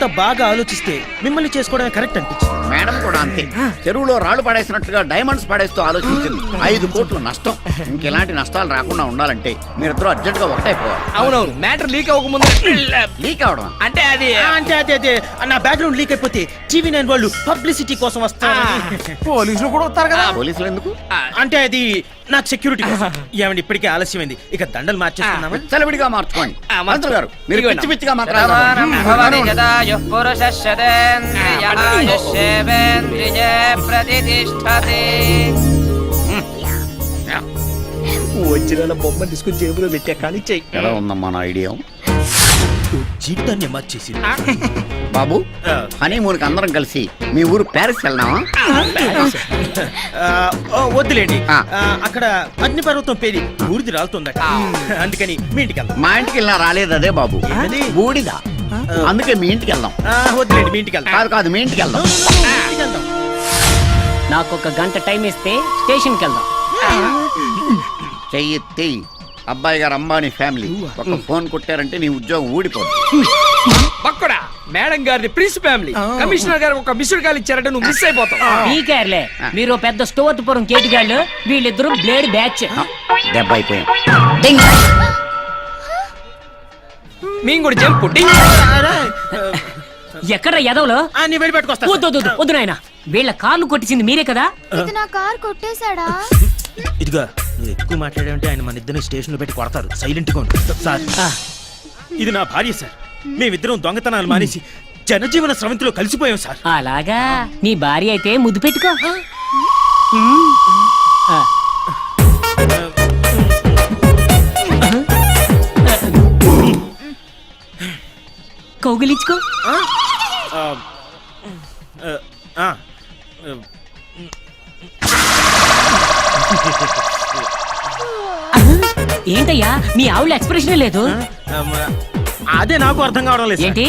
అంత బాగా ఆలోచిస్తే మిమ్మల్ని చేసుకోవడమే కరెక్ట్ అనిపించింది. మేడం కూడా అంతే. చెరువులో రాళ్ళు పడేసినట్టుగా డైమండ్స్ పడేస్తూ ఆలోచించింది. 5 కోట్లు నష్టం. ఇంకెలాంటి నష్టాలు రాకుండా ఉండాలంటే మీరిద్దరూ అర్జెంట్ గా ఒకటైపోవాలి. అవునవును, మ్యాటర్ లీక్ అవ్వకముందు. లీక్ అవడం అంటే అది అదే నా బ్యాక్గ్రౌండ్ లీక్ అయిపోతే TV9 వాళ్ళు పబ్లిసిటీ కోసం వస్తారు. పోలీసులు కూడా వస్తారు కదా. పోలీసులు ఎందుకు? అంటే అది నాకు సెక్యూరిటీ కోసం. ఏమండి ఇప్పటికే ఆలస్యమైంది, ఇక దండలు మార్చేస్తున్నామా? చలవిడిగా మార్చుకోండి. మంత్రులు గారు మీరు పిచ్చి పిచ్చిగా వచ్చిన బొమ్మ తీసుకుని జేబులో పెట్టా కానీ చెయ్యి. ఎలా ఉందమ్మా నా ఐడియా? జీవితాన్ని మార్చేసి బాబు, హనీమూన్ కి అందరం కలిసి మీ ఊరు ప్యారిస్ వెళ్దామా? వద్దులేండి, అక్కడ అగ్నిపర్వతం పేరి బూడిది రాలుతుందట. అందుకని మీ ఇంటికి వెళ్దాం. మా ఇంటికి వెళ్ళినా రాలేదు అదే బాబు, బూడిదా. అందుకే మీ ఇంటికి వెళ్దాం. వద్దులేండి, మీ ఇంటికి వెళ్దాం. కాదు మీ ఇంటికి వెళ్దాం. నాకు 1 గంట టైం ఇస్తే స్టేషన్కి వెళ్దాం. చెయ్యి అబ్బాయి గారు అంబానీ ఫ్యామిలీ ఒక ఫోన్ కొట్టారంటే నీ ఉద్యోగం ఊడిపోతుంది. పక్కడా మేడం గారిది ప్రిన్స్ ఫ్యామిలీ. కమిషనర్ గారు ఒక మిస్డ్ కాల్ ఇచ్చారంటే నువ్వు మిస్ అయిపోతావు. నీకేర్లే, మీరు పెద్ద స్టోర్పురం కేటిగాళ్ళు, వీళ్ళిద్దరు బ్లేడ్ బ్యాచ్. దెబ్బ అయిపోయాం. మేము కూడా జంప్. ఎక్కడ ఎదవలో నీ వెళ్ళి పెట్టుకొస్తా. వద్దు నాయన, వీళ్ళ కార్లు కొట్టించింది మీరే కదా. ఇది నా కార్ కొట్టేశాడా? ఇదిగా నువ్వు ఎక్కువ మాట్లాడావంటే ఆయన మన ఇద్దరిని స్టేషన్ లో పెట్టి కొడతారు. సైలెంట్ గా ఉండు సార్. ఇది నా భార్య సార్. మేమిద్దరం దొంగతనాలు మానేసి జనజీవన స్రవంతిలో కలిసిపోయాం సార్. అలాగా, నీ భార్య అయితే ముద్దు పెట్టుకో. కౌగిలించుకో. ఏంటయ్యా మీ ఆవిడ ఎక్స్ప్రెషన్ లేదు? అదే నాకు అర్థం కావడం లేదు. ఏంటి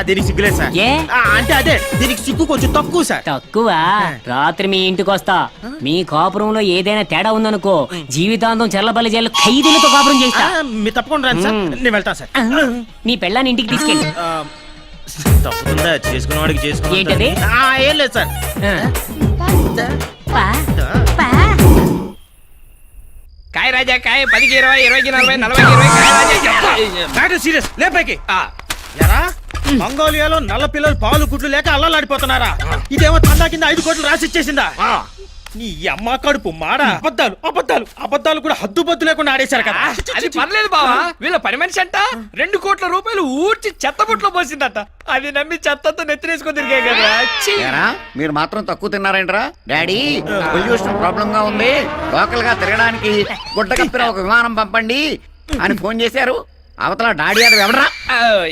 దీనికి సిగ్గులేదు సార్. అంటే అదే దీనికి సిగ్గు కొంచెం తక్కువ సార్. తక్కువ? రాత్రి మీ ఇంటికి వస్తా. మీ కాపురంలో ఏదైనా తేడా ఉందనుకో, జీవితాంతం చెల్లబల్లి జైలు ఖైదీలతో కాపురం చేస్తా. మీరు తప్పకుండా రండి సార్, నేను వెళ్తాను సార్. నీ పెళ్ళాన్ని ఇంటికి తీసుకెళ్ళి. తప్పుతుందా? చేసుకున్న వాడికి చేసుకున్నా. ఏంటది? ఏం లేదు సార్. కాయ రాజా కాయ 10కి 20, 20కి 40, 40కి 20. Matter serious. లేపైకి ఎరా మంగోలియాలో నల్ల పిల్లలు పాలు గుడ్లు లేక అల్లలాడిపోతున్నారా? ఇదేమో తండా కింద 5 కోట్లు రాసిచ్చేసిందా? నీ అమ్మ కడుపు మాడ. అబద్ధాలు అబద్ధాలు అబద్ధాలు కూడా హద్దు బద్దు లేకుండా ఆడేశారు కదా. అది పర్లేదు బావా, వీళ్ళ పని మనిషి అంట 2 కోట్ల రూపాయలు ఊడ్చి చెత్తబుట్లో పోసిందట. అది నమ్మి చెత్తతో నెత్తినేసుకొని తిరిగే కదా. మీరు మాత్రం తక్కువ తిన్నారేంట్రా? డాడీ పొల్యూషన్ ప్రాబ్లం గా ఉంది, లోకల్ గా తిరగడానికి గుడ్డ కప్పిన ఒక విమానం పంపండి అని ఫోన్ చేశారు. అవతల డాడీ అది ఎవడరా?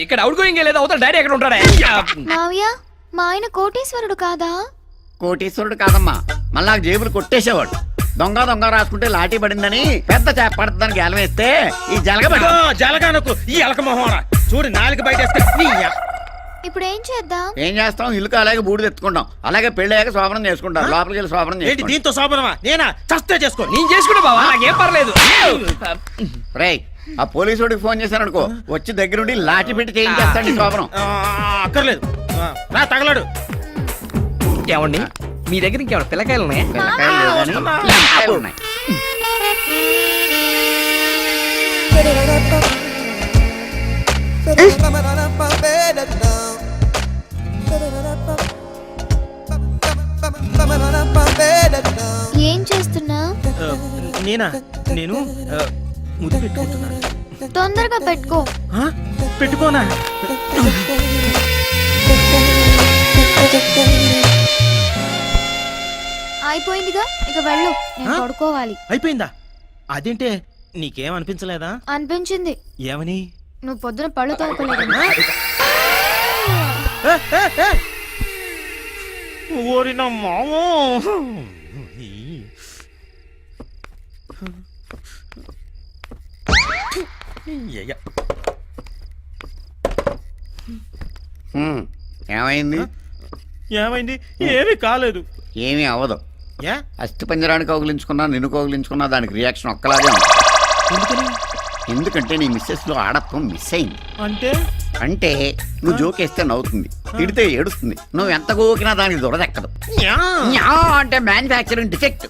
ఇక్కడ అవుట్ గోయింగ్ లేదు, అవతల డాడీ ఎక్కడ ఉంటాడా? మావయ్య, మా ఆయన కోటీశ్వరుడు కాదా? కోటీశ్వరుడు కాదమ్మా, మళ్ళా జేబులు కొట్టేసేవాడు. దొంగ దొంగ రాసుకుంటే లాఠీ పడిందని పెద్ద చేప పడుతుందని గెల వేస్తే ఈ జలగబడి జలగానకు ఈ ఎలక మొహరా చూడు నాలుగు బయట. ఇప్పుడు ఏం చేద్దాం? ఏం చేస్తాం? ఇల్లుకి అలాగే బూడిద ఎత్తుకుంటాం, అలాగే పెళ్ళాక శోభనం చేసుకుంటాం. లోపలికి వెళ్ళి శోభనం ఏంటి దీంతో శోభనమా? నేనా చస్తే చేసుకో. నేను చేసుకుంటా బావా, నాకేం పర్లేదు. రేయ్, ఆ పోలీసుడికి ఫోన్ చేశారనుకో, వచ్చి దగ్గరుండి లాఠీ పెట్టి చేయించేస్తాడు శోభనం. అక్కర్లేదు, నా తగలడు. ఏమండి మీ దగ్గర ఇంకేమైనా పిల్లకాయలు ఉన్నాయా? పిల్లకాయలు ఉన్నాయి. ఏం చేస్తున్నా? నేను ముద్దు పెట్టుకుంటున్నాను. తొందరగా పెట్టుకో. పెట్టుకోనా? అయిపోయిందిగా, ఇక వెళ్ళు, నేను పడుకోవాలి. అయిపోయిందా? అదేంటే నీకేం అనిపించలేదా? అనిపించింది. ఏమని? నువ్వు పొద్దున పళ్ళు తోకలేదు. ఓరిన మామో, ఏమైంది? ఏమైంది? ఏమీ కాలేదు. ఏమీ అవ్వదు. అస్థి పంజరాన్ని కౌగిలించుకున్నా, నిన్ను కౌగిలించుకున్నా దానికి రియాక్షన్ ఒక్కలాగే ఉంది. ఎందుకంటే నీ మిస్సెస్ లో ఆడత్వం మిస్ అయింది. అంటే అంటే నువ్వు జోకేస్తే నవ్వుతుంది, తిడితే ఏడుస్తుంది, నువ్వు ఎంత గోకినా దానికి దొరదెక్కదు. యా. న్యా అంటే మ్యానుఫ్యాక్చరింగ్ డిఫెక్ట్.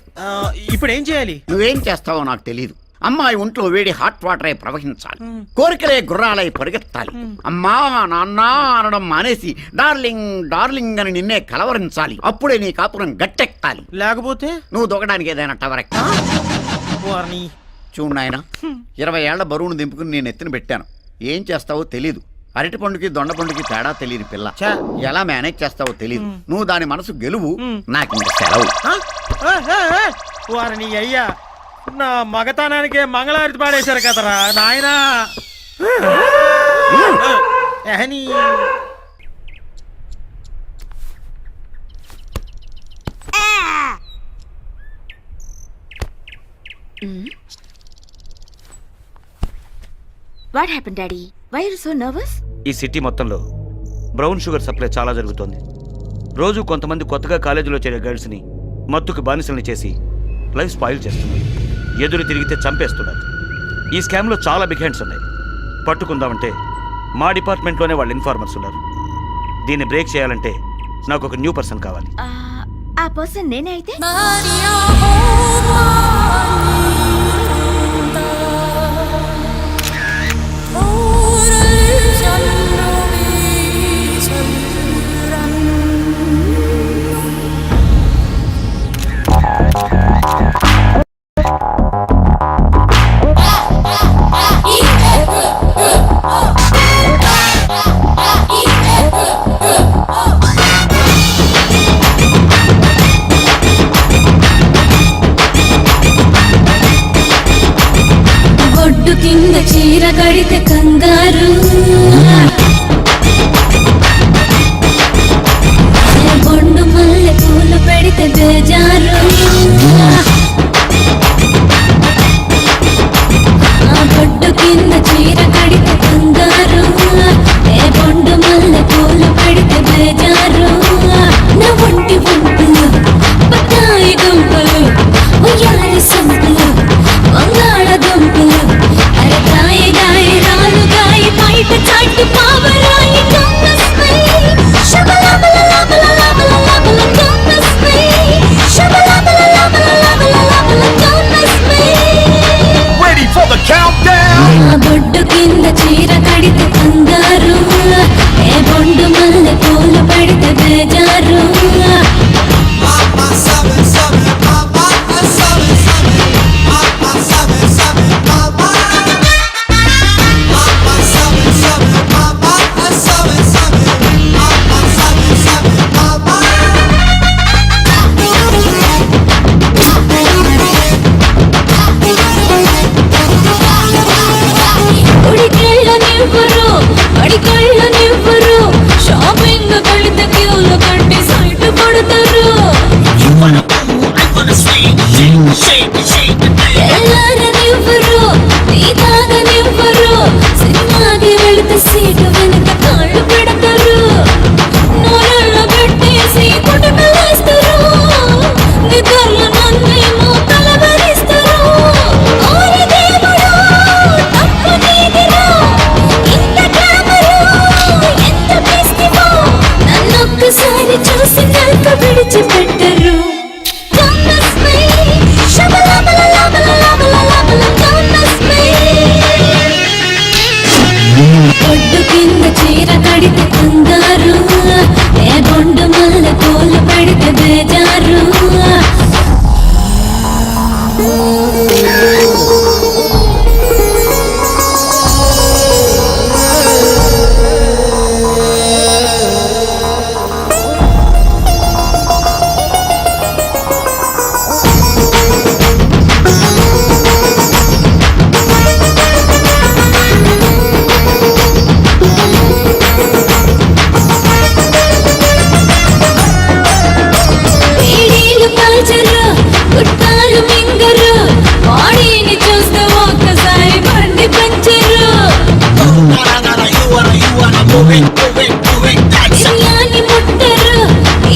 ఇప్పుడు ఏం చేయాలి? నువ్వేం చేస్తావో నాకు తెలియదు. అమ్మాయి ఒంట్లో వేడి హాట్ వాటర్ అయి ప్రవహించాలి, కోరికలే గుర్రాలై పరిగెత్తాలి. అమ్మా నాన్న అనడం మానేసి డార్లింగ్ డార్లింగ్ అని నిన్నే కలవరించాలి. అప్పుడే నీ కాపురం గట్టెక్కాలి. లేకపోతే నువ్వు దొగడానికి ఏదైనా టవర్ ఎక్కా. వారిని చూడు నాయన, 20 ఏళ్ల బరువును దింపుకుని నేను ఎత్తున పెట్టాను. ఏం చేస్తావో తెలీదు. అరటి పండుకి దొండ పండుకి తేడా తెలియని పిల్ల. ఛా. ఎలా మేనేజ్ చేస్తావో తెలీదు. నువ్వు దాని మనసు గెలువు, నాకు ఇంక సెలవు. వారిని అయ్యా, నా మగతనానికే మంగళారతి పాడేశారు కదరా నాయనా. ఎహనీ. What happen daddy? Why are so nervous? ఈ సిటీ మొత్తంలో బ్రౌన్ షుగర్ సప్లై చాలా జరుగుతోంది. రోజు కొంతమంది కొత్తగా కాలేజీలో చేరే గర్ల్స్ని మత్తుకు బానిసల్ని చేసి లైఫ్ స్పాయిల్ చేస్తున్నారు. ఎదురు తిరిగితే చంపేస్తున్నారు. ఈ స్కామ్లో చాలా బిగ్ హ్యాండ్స్ ఉన్నాయి. పట్టుకుందామంటే మా డిపార్ట్మెంట్లోనే వాళ్ళు ఇన్ఫార్మర్స్ ఉన్నారు. దీన్ని బ్రేక్ చేయాలంటే నాకు ఒక న్యూ పర్సన్ కావాలి. ఆ పర్సన్ నేనే అయితే? బొడ్డు కింద చీర కడితే కంగారు, బొండు మల్లె పూలు పెడితే బేజారు. బొడ్డు కింద చీర కడితే కంగారు, బొండు మల్లె పూలు పెడితే బేజారు. నా ఒంటి వంపులు బత్తాయి గుంపులు, ఉయ్యాలి సంపులు, వంగాళ దుంపులు, అరకాయ గాయ రాలుగాయ బయట చాటు పావరాయి కమ్మస్మై శబలబల లబల లబల లబల కమ్మస్మై శబలబల లబల లబల లబల కమ్మస్మై. Ready for the countdown. బొడ్డు కింద చీర కడితే కంగారు, ఏ బొండు మల్లె పూలు పెడితే బేజారు. ఉడికెళ్ళనివ్వరు, అడికెళ్ళనివ్వరు, షాపింగ్ కడితే క్యూలు కట్టి సైట్ కొడతారు. ఎల్లారనివ్వరు, నీ తాగనివ్వరు, సినిమాకి వెళితే సీటు వెనక కాళ్ళు పెడతారు. నోరల్లో పెట్టేసి పుట్టుకలేస్తారు, నిద్రలో నన్నేమో కలవరిస్తారు. ఓరి దేవుడా, తప్పు నీదిరా, ఇంత గ్లామరు, ఎంత పిస్తివో, నన్నొక్కసారి చూసి కనుక విడిచిపెట్టరు. కమ్మస్మై శబలబల లబల లబల లబల కమ్మస్మై. బొడ్డు కింద చీర కడితే కంగారు, ఏ బొండు మల్లె పూలు పెడితే బేజారు. వేడీలు కాల్చరు, గుట్టాలు మింగరు, బాడీని చూస్తే ఒక్కసారి బండి పంచరు. బిర్యానీ ముట్టరు,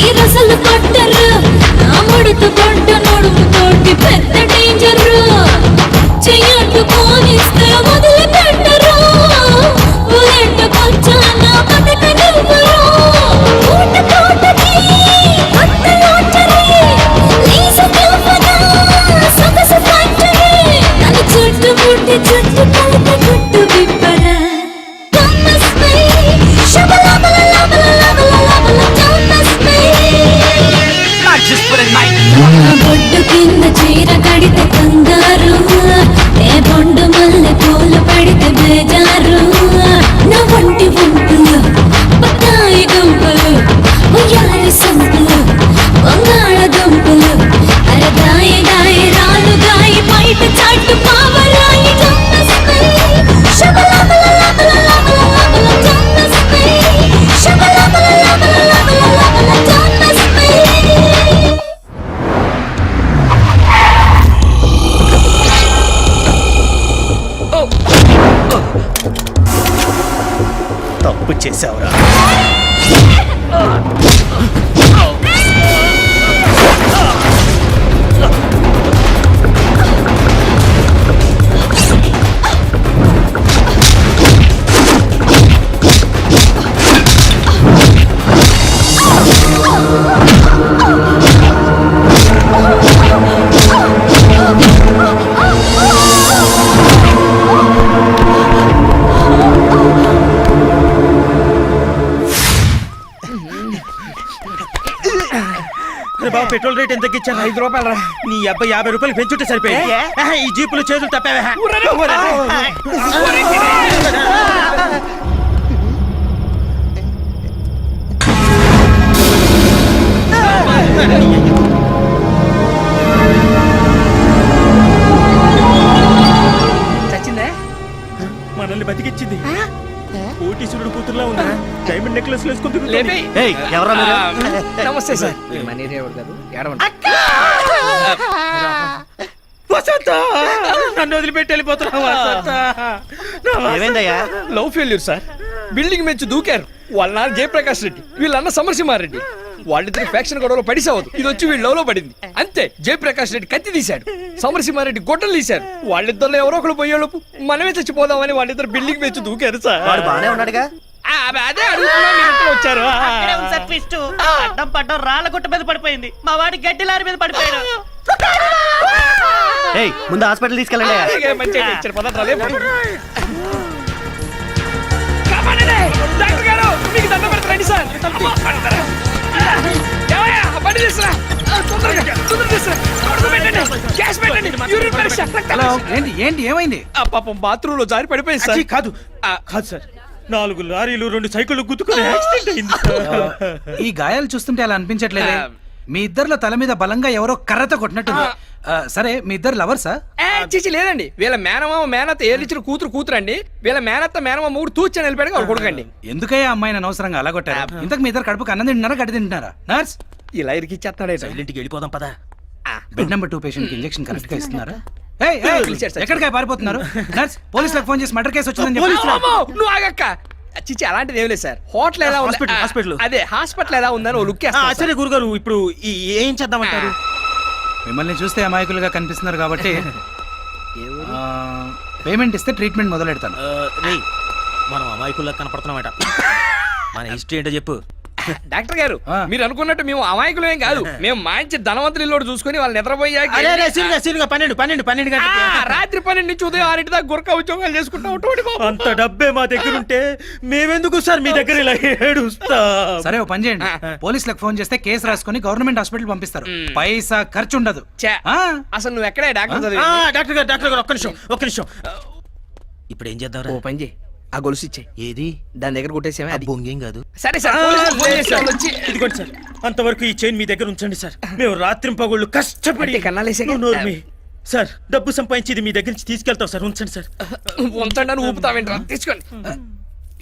ఈ రసలు కొట్టరు, నా ముడుతు కొట్ట నడుము తోటి పెద్ద డేంజరు. చెయ్యట్టు పోనిస్తే వదిలి సంపులు బంగాళదుంపలు అరగాయ గాయ రాలుగాయ బయట చాటు పావరాయి జమ్మస్పై శబలబలబలబలబలబల జమ్మస్పై శబలబలబలబలబల జమ్మస్పై తప్పు చేసావురా. అరే బాబు, పెట్రోల్ రేట్ ఎంత తగ్గించాను? 5 రూపాయలు రా. నీ అబ్బాయి 50 రూపాయలు పెంచుంటే సరిపోయింది. ఈ జీపులు చేతులు తప్పావే. చచ్చిందే? మనల్ని బతికిచ్చింది. కోటీశ్వరుడు కూతురులా ఉన్నా డైమండ్ నెక్లెస్ వేసుకుంటుంది. లేపేయ్. ఎవరా మీరు? నమస్తే సార్. మనీరే ఎవరు కాదు, ఏడవండి. వసంత, నన్ను వదిలిపెట్టి వెళ్ళిపోతున్నావు వసంత. ఏమైందయ్యా? Love failure sir. బిల్డింగ్ మెచ్చి దూకారు. వాళ్ళ నాన్న జయప్రకాష్ రెడ్డి, వీళ్ళన్న సమరసింహారెడ్డి. వాళ్ళిద్దరి ఫ్యాక్షన్ గొడవలో పడిసావదు. ఇది వచ్చి వీళ్ళ లవ్ లో పడింది. అంతే, జయప్రకాష్ రెడ్డి కత్తి తీశాడు, సమరసింహారెడ్డి గొడ్డలు తీశారు. వాళ్ళిద్దరిలో ఎవరో ఒకరు పోయేలోపు మనమే చచ్చిపోదామని వాళ్ళిద్దరు బిల్డింగ్ మెచ్చి దూకారు సార్. వాడు బానే ఉన్నాడుగా. అదే అడుగుతున్నా, మీరిద్దరు వచ్చారు. అడ్డం పడ్డం రాళ్ళ గుట్ట మీద పడిపోయింది. మా వాడి గడ్డి లారీ మీద పడిపోయాడు. ముందు హాస్పిటల్ తీసుకెళ్ళండి. అలాగే, మంచిగా ఇచ్చారు. పదండి, రా, లేపు. కాపాడండి. డాక్టర్ గారు, మీకు దండం పెడతారండి సార్. ఏమయ్యా, ఆ బండి తీసుకురా. తొందరగా తీసుకురా. అడుగు పెట్టండి. గ్యాస్ పెట్టండి. యూరిన్ పరీక్ష, రక్త పరీక్ష. ఏంటి ఏమైంది? ఆ పాపం బాత్రూమ్ లో జారి పడిపోయింది సార్. అచ్చి, కాదు కాదు సార్, 4 లారీలు 2 సైకిళ్ళు గుద్దుకుని యాక్సిడెంట్ అయింది. ఈ గాయాలు చూస్తుంటే అలా అనిపించట్లేదే. మీ ఇద్దరిలో తల మీద బలంగా ఎవరో కర్రతో కొట్టినట్టుంది. సరే, మీ ఇద్దరు లవర్సా? చిచి లేదండి. వీళ్ళ మేనమామ మేనత్త ఏలిచ్చిన కూతురు అండి. వీళ్ళ మేనత్త మేనమామ మూడు తూచని వెళ్ళిపోయాడు. వాళ్ళు కొడుకండి. ఎందుకయ్యా అమ్మాయిని అనవసరంగా అలా కొట్టారు? ఇంతకు మీ ఇద్దరు కడుపుకి అన్నం తింటున్నారా, గడ్డి తింటున్నారా? నర్స్, ఇలా ఇరికిచ్చేస్తున్నాడే. ఇంటికి వెళ్ళిపోదాం పదా. బెడ్ నెంబర్ 2 పేషెంట్ కి ఇంజెక్షన్ కరెక్ట్ గా ఇస్తున్నారా? పిలిచారు సార్. ఎక్కడికి పారిపోతున్నారు? నర్స్, పోలీసులకు ఫోన్ చేసి మర్డర్ కేసు వచ్చిందని చెప్పి. అమ్మో, నువ్వు ఆగక్క. చిచి అలాంటిది ఏం లేదు సార్. హోటల్ ఎలా ఉంది? హాస్పిటల్. అదే హాస్పిటల్ ఎలా ఉందని ఓ లుక్ వేస్తా. సరే గురుగారు, ఇప్పుడు ఏం చేద్దామంటారు? మిమ్మల్ని చూస్తే అమాయకులుగా కనిపిస్తున్నారు కాబట్టి పేమెంట్ ఇస్తే ట్రీట్మెంట్ మొదలెడతాను. మనం అమాయకుల్లా కనపడుతున్నామట. మన హిస్టరీ ఏంటో చెప్పు. డాక్టర్ గారు, మీరు అనుకున్నట్టు మేము అమాయకులేం కాదు. మేము మంచి ధనవంతులు ఇల్లు చూసుకుని వాళ్ళు నిద్రపోయాక 12 గంటలకి. రాత్రి 12 నుంచి ఉదయం 6 దాకా గురక ఉద్యోగాలు చేసుకుంటాం. అంత డబ్బే మా దగ్గర ఉంటే మేమెందుకు సార్ మీ దగ్గర ఇలా ఏడుస్తా? సరే, ఓ పని చేయండి. పోలీసులకు ఫోన్ చేస్తే కేసు రాసుకుని గవర్నమెంట్ హాస్పిటల్ పంపిస్తారు. పైసా ఖర్చు ఉండదు. అసలు నువ్వు ఎక్కడే డాక్టర్ చదివి? డాక్టర్ గారు ఒక్క నిమిషం. ఇప్పుడు ఏం చేద్దాం? ఓ పని చేయి, ఆ గొలుసు ఇచ్చే. ఏది? దాని దగ్గర కొట్టేసేమే. అది బొంగేం కాదు. సరే సార్, పోలీసులకు ఫోన్ చేసి వాళ్ళు వచ్చి ఇదిగోండి సార్, అంతవరకు ఈ చైన్ మీ దగ్గర ఉంచండి సార్. మేము రాత్రింపగళ్ళు కష్టపడి అంటే కన్నాలేసే కదా? నోరు మీ. సార్, డబ్బు సంపాదించి ఇది మీ దగ్గర నుంచి తీసుకెళ్తాం సార్. ఉంచండి సార్. ఉంచండి అని ఊపుతావేంట్రా? తీసుకోండి.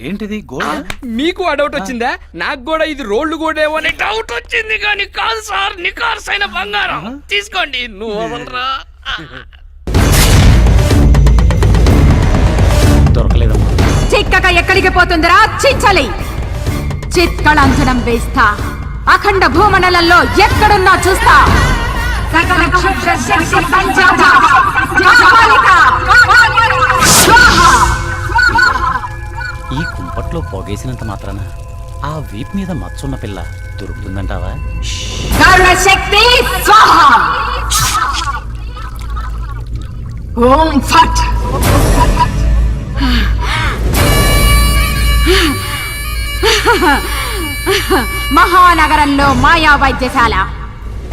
ఏంటిది? గోల్డ్? మీకు ఆ డౌట్ వచ్చిందా? నాకు కూడా ఇది రోడ్లు గోడేమో అని డౌట్ వచ్చింది, కానీ కాదు సార్, నికార్సైన బంగారం. తీసుకోండి. నువ్వు వదలరా. దొరకలేదమ్మా. చిక్కక ఎక్కడికి పోతుందిరా చించలి? చిత్కళంజనం వేస్తా. అఖండ భూమండలంలో ఎక్కడున్నా చూస్తా. సకల క్షుద్ర శక్తి సంజాత. జాపాలిక. స్వాహా. ఈ కుంపట్లో పొగేసినంత మాత్రాన ఆ వీప్ మీద మచ్చున్న పిల్ల దొరుకుతుందంటావా? కరుణ శక్తి స్వాహా. ఓం ఫట్. మహానగరంలో మాయా వైద్యశాల.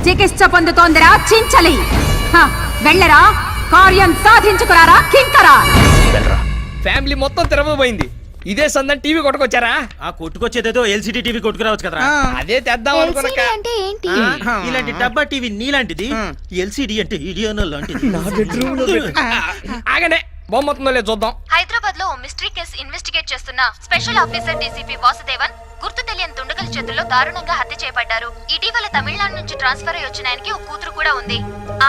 చికిత్స పొందుతోందిరా చించలి. వెళ్ళరా, కార్యం సాధించుకురారా కింకరా. ఫ్యామిలీ మొత్తం తిరగబోయింది. ఇదే సందని టీవీ కొట్టుకొచ్చారా? ఆ కొట్టుకొచ్చేదేదో ఎల్సిడి టీవీ కొట్టుకురావచ్చు కదరా. అదే తెద్దాం అనుకున్నా. LCD అంటే ఏంటి? ఇలాంటి డబ్బా టీవీ నీలాంటిది, ఎల్సిడి అంటే ఇడియోనో లాంటిది. ఆగనే బొమ్మతుందో లేదు చూద్దాం. హైదరాబాద్ లో మిస్టరీ కేసు ఇన్వెస్టిగేట్ చేస్తున్న స్పెషల్ ఆఫీసర్ డీసీపీ వాసుదేవన్ గుర్తు తెలియని దుండగుల చేతుల్లో దారుణంగా హత్య చేయబడ్డారు. ఇటీవల తమిళనాడు నుంచి ట్రాన్స్ఫర్ అయి వచ్చిన ఆయనకి ఒక కూతురు కూడా ఉంది.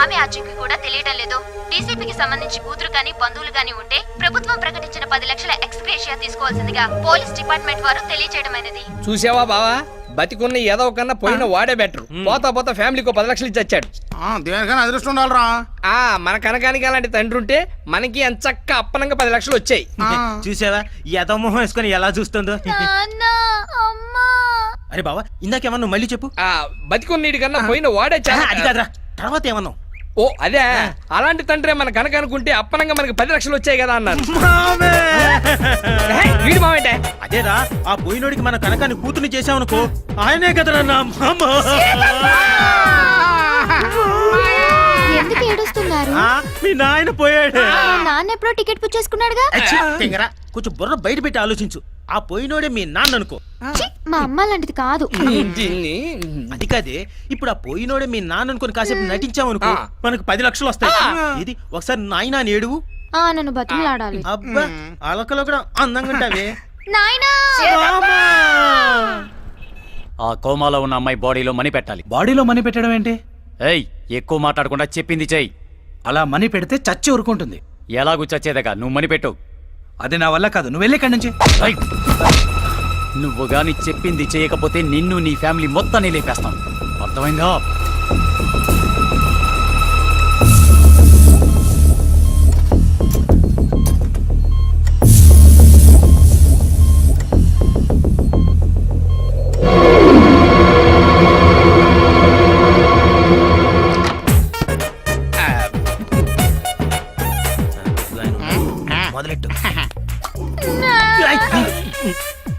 ఆమె ఆచూకీ కూడా తెలియడం లేదు. డీసీపీకి సంబంధించి కూతురు గాని బంధువులు గాని ఉంటే ప్రభుత్వం ప్రకటించిన 10 లక్షల ఎక్స్గ్రేషియా తీసుకోవాల్సిందిగా పోలీస్ డిపార్ట్మెంట్ వారు తెలియజేయడమైనది. చూసావా బావా, బతికున్న ఏదో కన్నా పోయిన వాడే బెటర్. పోతా పోతా ఫ్యామిలీకి 10 లక్షలు ఇచ్చి వచ్చాడు. దేనికైనా అదృష్టం ఉండాలరా. మన కనకానికి అలాంటి తండ్రి ఉంటే మనకి ఎంచక్క అప్పనంగా 10 లక్షలు వచ్చాయి. చూసావా ఎదో మొహం వేసుకొని ఎలా చూస్తుందో. అరే బావా ఇందాకేమన్నా నువ్వు మళ్ళీ చెప్పు. బతికున్నీడి కన్నా పోయిన వాడే అది కాదురా, తర్వాత ఏమన్నావు? ఓ అదే, అలాంటి తండ్రి మన కనుక అనుకుంటే అప్పనంగా మనకి 10 లక్షలు వచ్చాయి కదా అన్నారు. వీడి మామేంటే? అదేరా, ఆ పోయినోడికి మన కనకాన్ని కూతుని చేసామనుకో, ఆయనే కదరా నా మామ. ఎందుకు ఏడుస్తున్నారు? మీ నాయన పోయాడు. నాన్న ఎప్పుడో టికెట్ బుక్ చేసుకున్నాడుగా. కొంచెం బుర్ర బయట పెట్టి ఆలోచించు. ఆ పోయినోడే మీ నాన్న అనుకో. మా అమ్మ లాంటిది కాదు. అది కాదే, ఇప్పుడు ఆ పోయినోడే మీ నాన్న అనుకుని కాసేపు నటించామనుకో, మనకు 10 లక్షలు వస్తాయి. ఇది ఒకసారి నాయన అని ఏడువు. నన్ను బతిమలాడాలి. అబ్బా అలకలో కూడా అందంగా ఉంటావే. నాయనా ఆ కోమాలో ఉన్న అమ్మాయి బాడీలో మనీ పెట్టాలి. బాడీలో మనీ పెట్టడం ఏంటి? ఏయ్, ఎక్కువ మాట్లాడకుండా చెప్పింది చెయ్యి. అలా మనీ పెడితే చచ్చి ఊరుకుంటుంది. ఎలాగూ చచ్చేదగా నువ్వు మనీ పెట్టు. అది నా వల్ల కాదు, నువ్వు వెళ్ళి ఇక్కడి నుంచి. ఏయ్, నువ్వు గాని చెప్పింది చేయకపోతే నిన్ను నీ ఫ్యామిలీ మొత్తాన్ని లేపేస్తాను, అర్థమైందా? మొదలెట్టు.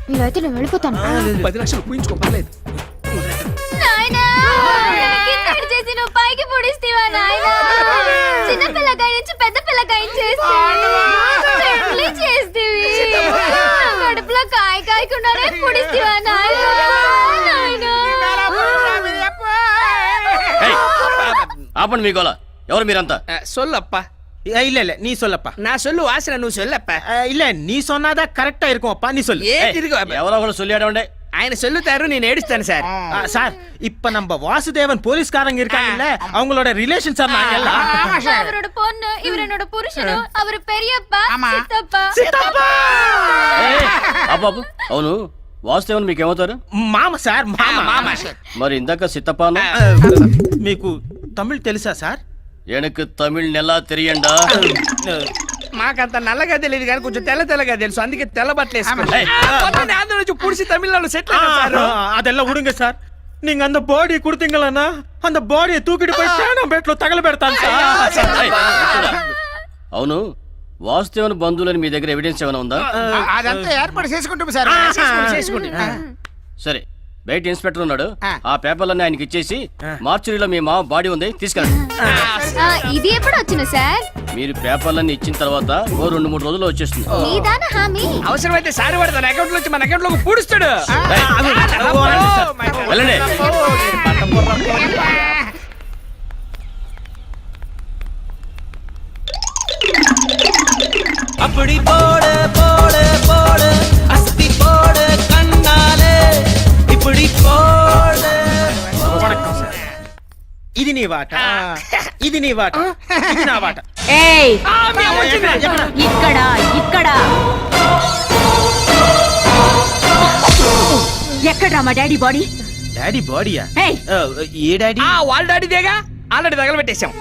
మీరైతే నేను వెళ్ళిపోతాను. 10 లక్షలు పూయించుకోపర్లేదు. చేసి నువ్వు పైకి పొడిస్తేవా నాయనా? చిన్న పిల్లకాయ నుంచి పెద్ద పిల్లకాయ చేస్తేవి. కడుపులో కాయ కాయకుండానే పొడిస్తేవా నాయనా? ఆపండి మీ గోల. ఎవరు మీరంతా? సొల్లప్ప. இல்ல நீ சொல்லப்பா. நான் சொல்லு வாசன నువ్వు சொல்லப்ப. இல்ல நீ சொன்னாதா கரெக்டா இருக்கும்ப்பா, நீ சொல்லு. ఏ తిరుగు ఎవరో ఒకరు సొల్లాడండి. ఆయన சொல்லுతారు, నేను ఏడుస్తాను సార్. சார் இப்ப நம்ம வாசுதேவன் போலீஸ்காரங்க இருக்காங்கல்ல, அவங்களோட ரிலேஷன் சார் நாங்க எல்லாம். அவரோட பொண்ணு, இவர் என்னோட புருஷனு, அவர் பெரியப்பா, சித்தப்பா. బాబు, అవును వాసుదేవన్ మీకేమవుతారు? మామ సార్, మామ. మరి ఇందాక సిత్తపాను మీకు తమిళ్ తెలుసా సార్? ఎనకు తమిళ్ నెలా తెలియండా? మాకంత నల్లగా తెలియదు కానీ కొంచెం తెల్లగా తెలుసు, అందుకే తెల్ల బట్టలు వేసుకున్నాను. ఆంధ్ర నుంచి పుడిసి తమిళనాడు సెటిల్. அதெல்லாம் விடுங்க சார். நீங்க அந்த பாடி கொடுத்தீங்களா, அந்த பாடியை தூக்கிட்டு போய் சேனம்பேట్లో తగలబెడతాను సార్. అవును, వాసుదేవన్ బంధువులని మీ దగ్గర ఎవిడెన్స్ ఏమైనా ఉందా? అదంతా ఏర్పాటు చేసుకుంటాం సార్. సరే, బయట ఇన్స్పెక్టర్ ఉన్నాడు, ఆ పేపర్లన్నీ ఆయనకి ఇచ్చేసి మార్చురీలో మీ మామ బాడీ ఉంది తీసుకెళ్ళండి. ఇది ఎప్పుడు వచ్చిన సార్? మీరు పేపర్లన్నీ ఇచ్చిన తర్వాత ఓ 2-3 రోజుల్లో వచ్చేస్తుంది. నీదానా హామీ? అవసరమైతే సారి వాడు తన అకౌంట్ నుంచి మన అకౌంట్ లోకి పూడుస్తాడు. వెళ్ళండి. அப்படி போடு போடு போடு அஸ்தி போடு கண்ணாலே இப்படி போடு. ఇది నీ వాట, ఇది నీ వాట, ఇది నా వాట. ఏయ్, ఇక్కడ ఇక్కడ ఎక్కడ్రా మా డాడీ బాడీ? డాడీ బాడీయా? ఏయ్, ఏ డాడీ? వాళ్ళ డాడీదేగా, ఆల్రెడీ తగలబెట్టేశాం.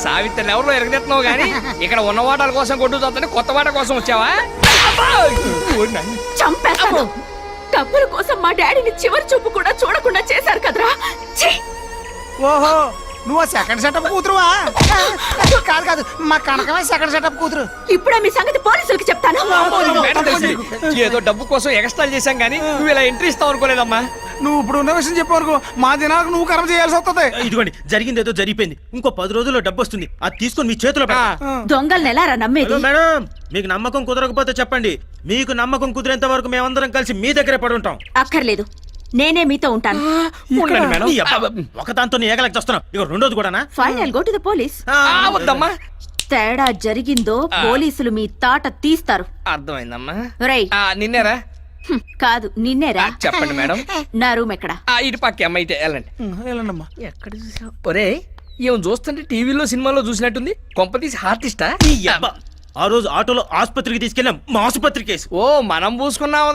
సావిత్రిని ఎవరిలో ఎరగదెత్తున్నావు గానీ ఇక్కడ ఉన్న వాటాల కోసం కొట్టు చూస్తుంటే కొత్త వాట కోసం వచ్చావా? చంపేస్తాను. డబ్బుల కోసం మా డాడీని చివరి చూపు కూడా చూడకుండా చేశారు కదరా. ఓహో, నువ్వు సెకండ్ సెటప్ కూతురువా? కాదు కాదు, మా కనకమే సెకండ్ సెటప్ కూతురు. ఇప్పుడే మీ సంగతి పోలీసులకి చెప్తాను. మేడం తెలిసింది. ఏదో డబ్బు కోసం ఎక్స్ట్రా చేశాం కానీ నువ్వు ఇలా ఎంట్రీ ఇస్తావు అనుకోలేదమ్మా. నువ్వు ఇప్పుడు ఉన్న విషయం చెప్పవరకు మా దినాలకు నువ్వు కర్మ చేయాల్సి వస్తుంది. ఇదిగోండి, జరిగింది ఏదో జరిగిపోయింది. ఇంకో 10 రోజుల్లో డబ్బు వస్తుంది. అది తీసుకొని మీ చేతిలో పెట్టండి. దొంగల్ని ఎలా నమ్మేది? హలో మేడం, మీకు నమ్మకం కుదరకపోతే చెప్పండి. మీకు నమ్మకం కుదిరేంత వరకు మేమందరం కలిసి మీ దగ్గరే పడి ఉంటాం. అక్కర్లేదు, నేనే మీతో ఉంటాను. ఉండండి మేడం. నీ అబ్బా, ఒక దాంతో ఏగలకి వస్తున్నాం. ఇక రెండోది కూడానా? Final go to the police. వద్దమ్మా. తేడా జరిగిందో పోలీసులు మీ తాట తీస్తారు. అర్థమైందమ్మా. ఒరేయ్, నిన్నేరా? కాదు నిన్నేరా. చెప్పండి మేడం. నా రూమ్ ఎక్కడ? ఇటు పక్క అమ్మ అయితే వెళ్ళండి. వెళ్ళండమ్మా. ఎక్కడ చూసావు? ఒరే ఏం చూస్తుంటే టీవీలో సినిమాలో చూసినట్టుంది. కొంపతీసి ఆర్టిస్టా? నీ అబ్బా, ఆ రోజు ఆటోలో ఆసుపత్రికి తీసుకెళ్ళాం. మా ఆసుపత్రి కేసు. ఓ మనం పూసుకున్నాం.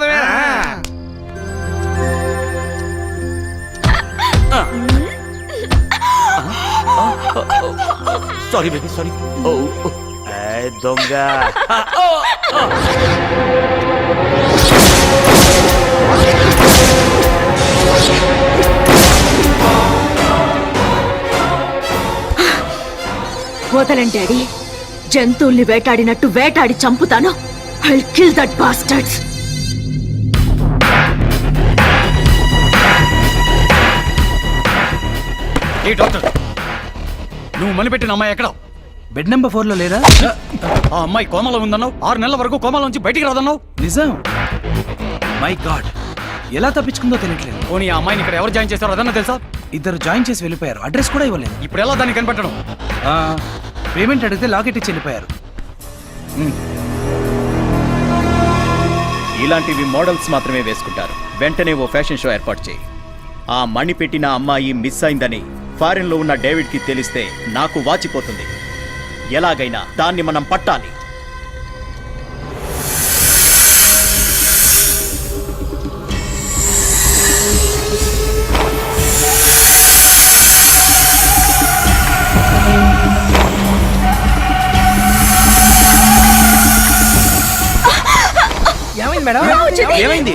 Sorry baby sorry. దొంగ. వదలండి డాడీ, జంతువుల్ని వేటాడినట్టు వేటాడి చంపుతాను. I'll kill that bastards. A doctor, నువ్వు మనిపెట్టిన అమ్మాయి ఎక్కడ? బెడ్ నెంబర్ 4 లో లేదా? ఆ అమ్మాయి కోమలో ఉందన్నావు. 6 నెలల వరకు కోమలో నుంచి బయటికి రాదన్నావు. నిజం. మై గాడ్, ఎలా తప్పించుకుందో తెలియట్లేదు. పోనీ ఆ అమ్మాయిని ఇక్కడ ఎవరు జాయిన్ చేస్తారో అదన్నా తెలుసా? ఇద్దరు జాయిన్ చేసి వెళ్ళిపోయారు. అడ్రస్ కూడా ఇవ్వలేదు. ఇప్పుడు ఎలా దాన్ని కనిపెట్టడం? పేమెంట్ అడిగితే లాకెట్ ఇచ్చి వెళ్ళిపోయారు. ఇలాంటివి మోడల్స్ మాత్రమే వేసుకుంటారు. వెంటనే ఓ ఫ్యాషన్ షో ఏర్పాటు చేయి. ఆ మణి పెట్టిన అమ్మాయి మిస్ అయిందని ఫారిన్ లో ఉన్న డేవిడ్ కి తెలిస్తే నాకు వాచిపోతుంది. ఎలాగైనా దాన్ని మనం పట్టాలి. ఏమైంది మేడం? ఏమైంది?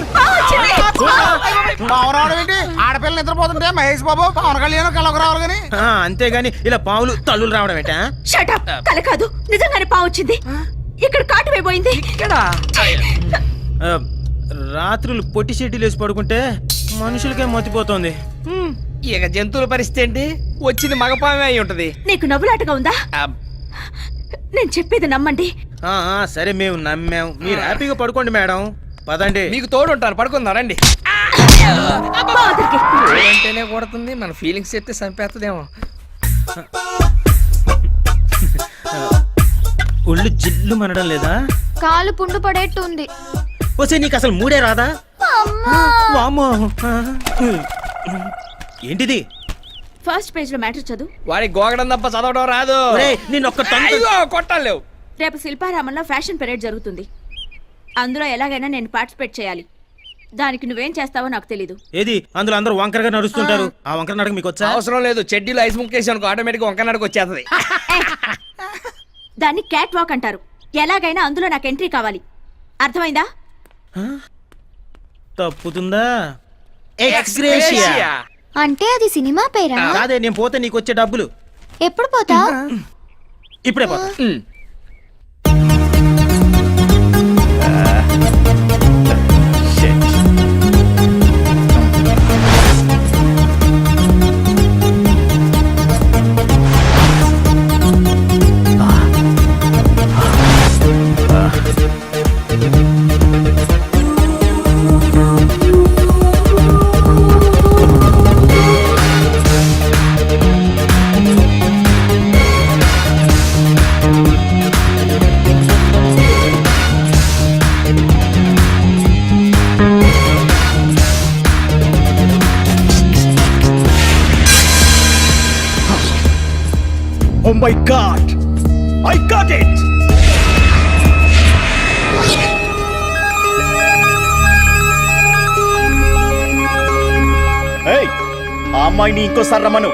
పావురావడం ఏంటి? ఆడపిల్ల నిద్రపోతుంటే మహేష్ బాబు పవన్ కళ్యాణ్ కళ్ళకు రావాలి కానీ. అంతేగాని ఇలా పావులు తల్లులు రావడం ఏంటా? Shut up. కల కాదు, నిజంగానే పావు వచ్చింది. ఇక్కడ కాటు వేయబోయింది. ఇక్కడ రాత్రులు పొట్టి షెడ్యూల్ వేసి పడుకుంటే మనుషులకే మతిపోతుంది. ఇక జంతువుల పరిస్థితి ఏంటి? వచ్చింది మగపామే అయి ఉంటది. నీకు నవ్వులాటగా ఉందా? నేను చెప్పేది నమ్మండి. సరే, మేము నమ్మాం. మీరు హ్యాపీగా పడుకోండి మేడం. పదండి. మీకు తోడు ఉంటాను. పడుకుందా రండి. బావతరికి. అంటేనే కొడుతుంది, మన ఫీలింగ్స్ చెప్తే చంపేస్తుందేమో. ఒళ్ళు జిల్లు మనడం లేదా? కాలు పుండు పడేట్టు ఉంది. వస్తే నీకు అసలు మూడే రాదా? వామ్మో. ఏంటిది? ఫస్ట్ పేజ్ లో మ్యాటర్ చదువు. వాడి గోగడం తప్ప చదవడం రాదు. నేను ఒక్క కొట్టాలి లేవు. రేపు శిల్పారామంలో ఫ్యాషన్ పెరేడ్ జరుగుతుంది. అందులో ఎలాగైనా నేను పార్టిసిపేట్ చేయాలి. దానికి నువ్వేం చేస్తావో నాకు తెలీదు. ఏది? అందులో అందరూ వంకరగా నడుస్తుంటారు. ఆ వంకర నడక మీకు వచ్చా? అవసరం లేదు. చెడ్డీలో ఐస్ ముక్కేసి అనుకో, ఆటోమేటిక్ వంక నడక వచ్చేస్తుంది. దాన్ని క్యాట్ వాక్ అంటారు. ఎలాగైనా అందులో నాకు ఎంట్రీ కావాలి. అర్థమైందా? తప్పుతుందా? ఎక్స్గ్రేషియా అంటే అది సినిమా పేరా? అదే, నేను పోతే నీకు వచ్చే డబ్బులు. ఎప్పుడు పోతా? ఇప్పుడే పోతా. Oh my God! I got it! Hey! ఆ అమ్మాయిని ఇంకోసారి రమ్మను.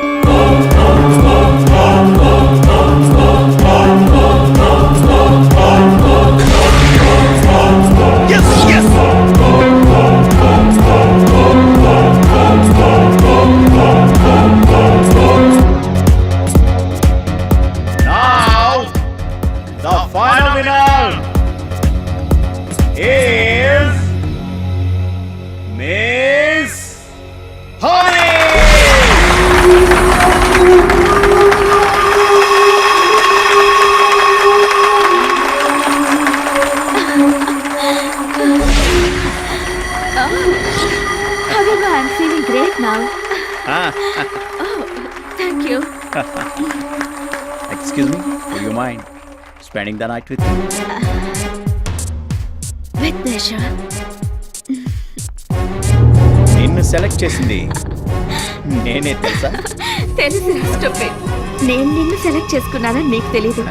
Yes, yes! Thank you. Excuse me, do you mind spending the night with me? With pleasure. నిన్ను సెలెక్ట్ చేసింది నేనే తెలుసా? తెలుసు స్టూపిడ్. నేను నిన్ను సెలెక్ట్ చేసుకున్నానని నీకు తెలీదు.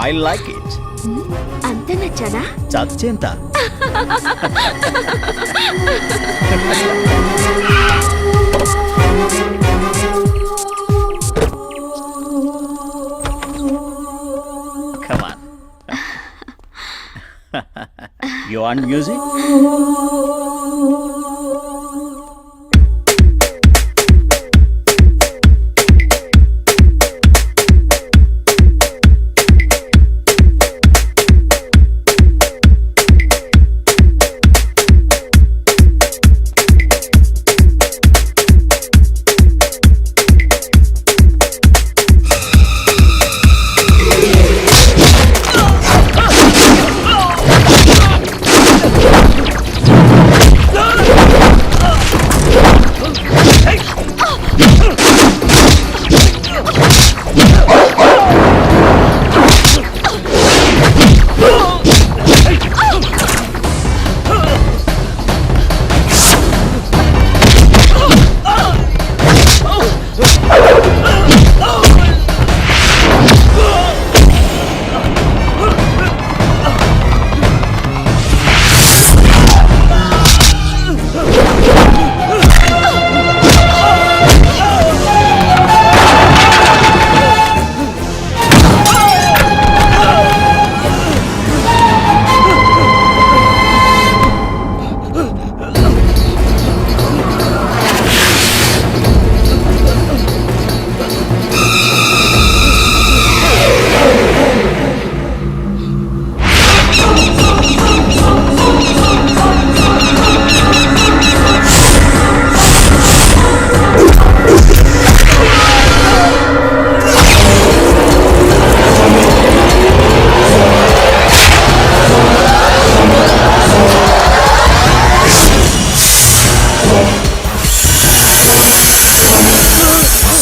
I like it. అంత నచ్చానా? చచ్చేంత. Come on. You want music?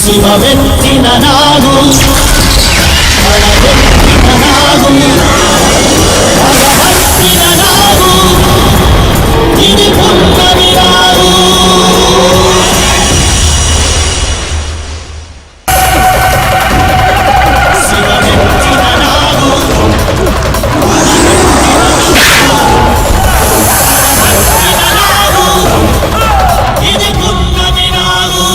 శివమెత్తిన నాగు బలమెత్తిన నాగు భగవంతిన నాగు ఇది పున్నమి నాగు. శివమెత్తిన నాగు ఇది పున్నమి నాగు.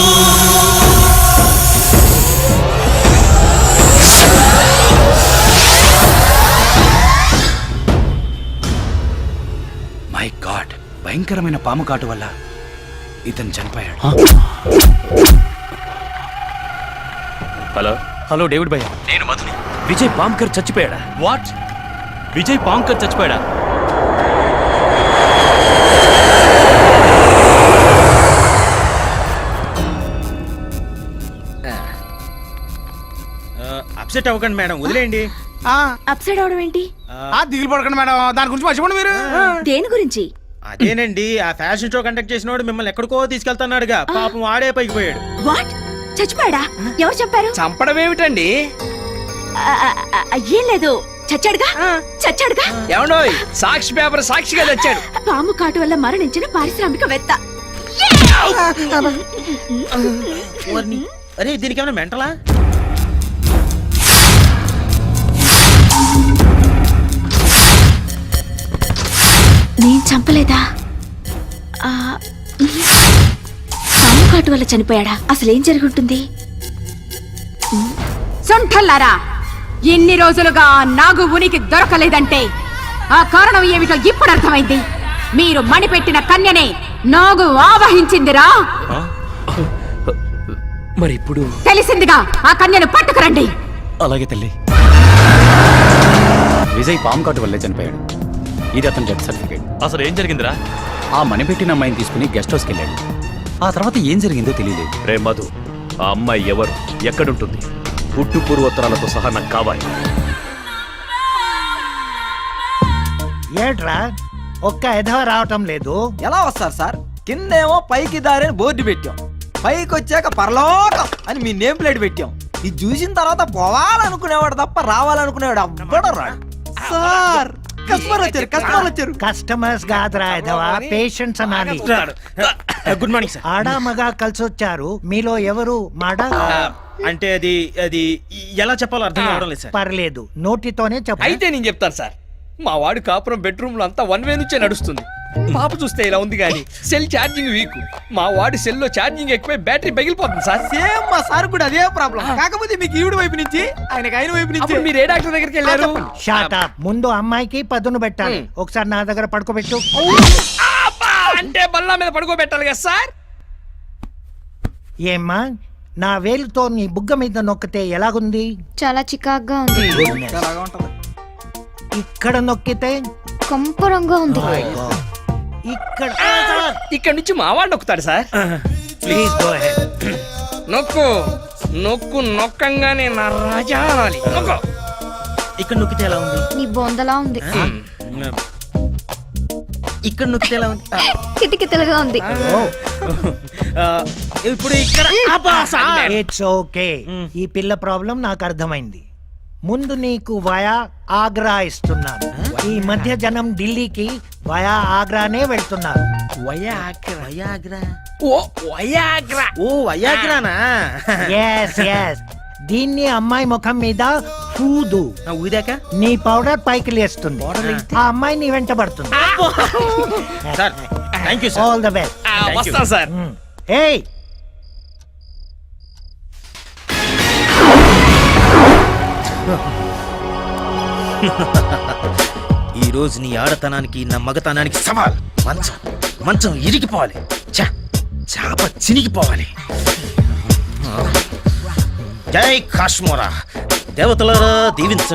మై గాడ్, భయంకరమైన పాము కాటు వల్ల ఇతను చనిపోయాడు. హలో హలో డేవిడ్ భయ్య, నేను మధుని. విజయ్ పాంకర్ చచ్చిపోయాడా? వాట్? విజయ్ పాంకర్ చచ్చిపోయాడా? అప్సెట్ అవ్వకండి మేడం, వదిలేయండి. అప్సైడ్ అవడం ఏంటి? దిగులు పడకండి మేడం, దాని గురించి మర్చిపోండి మీరు. దేని గురించి? అదేనండి, ఆ ఫ్యాషన్ షో కండక్ట్ చేసినోడు మిమ్మల్ని ఎక్కడికో తీసుకెళ్తున్నాడుగా, పాపం వాడే పైకి పోయాడు. వాట్? చచ్చిపోయాడా? ఎవరు చెప్పారు? చంపడం ఏమిటండి? ఏం లేదు, చచ్చాడుగా. చచ్చాడుగా. ఏమండోయ్, సాక్షి పేపర్ సాక్షిగా తెచ్చాడు. పాము కాటు వల్ల మరణించిన పారిశ్రామికవేత్త. అరే దీనికి ఏమైనా మెంటలా? నేను చంపలేదా? పాము కాటు వల్ల చనిపోయాడా? అసలేం జరుగుంటుంది? సొంఠల్లారా, ఎన్ని రోజులుగా నాగు ఉనికి దొరకలేదంటే ఆ కారణం ఏమిటో ఇప్పుడు అర్థమైంది. మీరు మణిపెట్టిన కన్యనే నాగు ఆవహించిందిరా. మరి ఇప్పుడు తెలిసిందిగా, ఆ కన్యను పట్టుకురండి. అలాగే తల్లి. విజయ్ పాము కాటు వల్లే చనిపోయాడు. ఇది అతని డెత్ సర్టిఫికేట్. అసలు ఏం జరిగిందిరా? ఆ మణిపెట్టిన అమ్మాయిని తీసుకుని గెస్ట్ హౌస్కి వెళ్ళాడు. ఆ తర్వాత ఏం జరిగిందో తెలియలేదు. రే మధు, ఆ అమ్మాయి ఎవరు, ఎక్కడుంటుంది? పుట్టు పూర్వోత్తరాలతో సహా నాకు కావాలి. ఏట్రా ఒక్క ఎధవ రావటం లేదు? ఎలా వస్తారు సార్? కిందేమో పైకి దారిని బోర్డు పెట్టాం, పైకి వచ్చాక పరలోకం అని మీ నేమ్ ప్లేట్ పెట్టాం. ఇది చూసిన తర్వాత పోవాలనుకునేవాడు తప్ప రావాలనుకునేవాడు అవ్వడం రాడు. సార్ కస్టమర్ వచ్చారు. కస్టమర్స్ కాదురా ఎదవా, పేషెంట్స్ అనాలి. Good morning sir. ఆడా మగా కలిసి వచ్చారు, మీలో ఎవరు మాడా? అంటే అది ఎలా చెప్పాలో అర్థం కావడం లేదు సార్. పర్లేదు, నోటితోనే చెప్పు. అయితే నేను చెప్తాను సార్. మా వాడు కాపురం బెడ్రూమ్ లో అంతా 1 వే నుంచే నడుస్తుంది. పాప చూస్తే ఇలా ఉంది కానీ సెల్ ఛార్జింగ్ వీక్. మా వాడి సెల్ లో ఛార్జింగ్ ఎక్కువై బ్యాటరీ పగిలిపోతుంది సార్. సేమ్ మా సార్ కూడా అదే ప్రాబ్లం. కాకపోతే మీకు ఈవిడ వైపు నుంచి ఆయనకి ఆయన వైపు నుంచి. అప్పుడు మీరు ఏ డాక్టర్ దగ్గరికి వెళ్ళారు? Shot up. ముందు అమ్మాయికి పదును పెట్టాలి. ఒకసారి నా దగ్గర పడుకోబెట్టు. అంటే బల్లా మీద పడుకోబెట్టాలి కదా సార్. ఏమ్మా, నా వేలుతో నీ బుగ్గ మీద నొక్కితే ఎలాగుంది? చాలా చికాగ్గా ఉంది. ఇక్కడ నొక్కితే కంపరంగా ఉంది. ఇక్కడ ఇక్కడ నుంచి మా వాడు నొక్కుతాడు సార్. Please go ahead. నొక్కు నొక్కు నొక్కంగానే నా రాజా అనాలి. నొక్కు. ఇక్కడ నొక్కితే ఎలా ఉంది? నీ బొందలా ఉంది. ఇక్కడ నొక్కితే ఎలా ఉంది? కిటికితలుగా ఉంది. ఇప్పుడు ఇక్కడ అబ్బా సార్. It's okay. ఈ పిల్ల ప్రాబ్లం నాకు అర్థమైంది. ముందు నీకు వయా ఆగ్రా ఇస్తున్నాను. ఈ మధ్య జనం ఢిల్లీకి వయా ఆగ్రానే వెళ్తున్నారు. వయాగ్రానా? Yes yes. దీన్ని అమ్మాయి ముఖం మీద ఊదు. ఊదాక నీ పౌడర్ పైకి లేస్తుంది. ఆ అమ్మాయి నీ వెంట పడుతుంది. Sir thank you sir. All the best. వస్తా సార్. ఏయ్, ఈ రోజు నీ ఆడతనానికి నా మగతనానికి సవాల్. మంచం ఇరిగిపోవాలి. చాప చినిగిపోవాలి. జై కాశ్మోరా. దేవతలారా దీవించ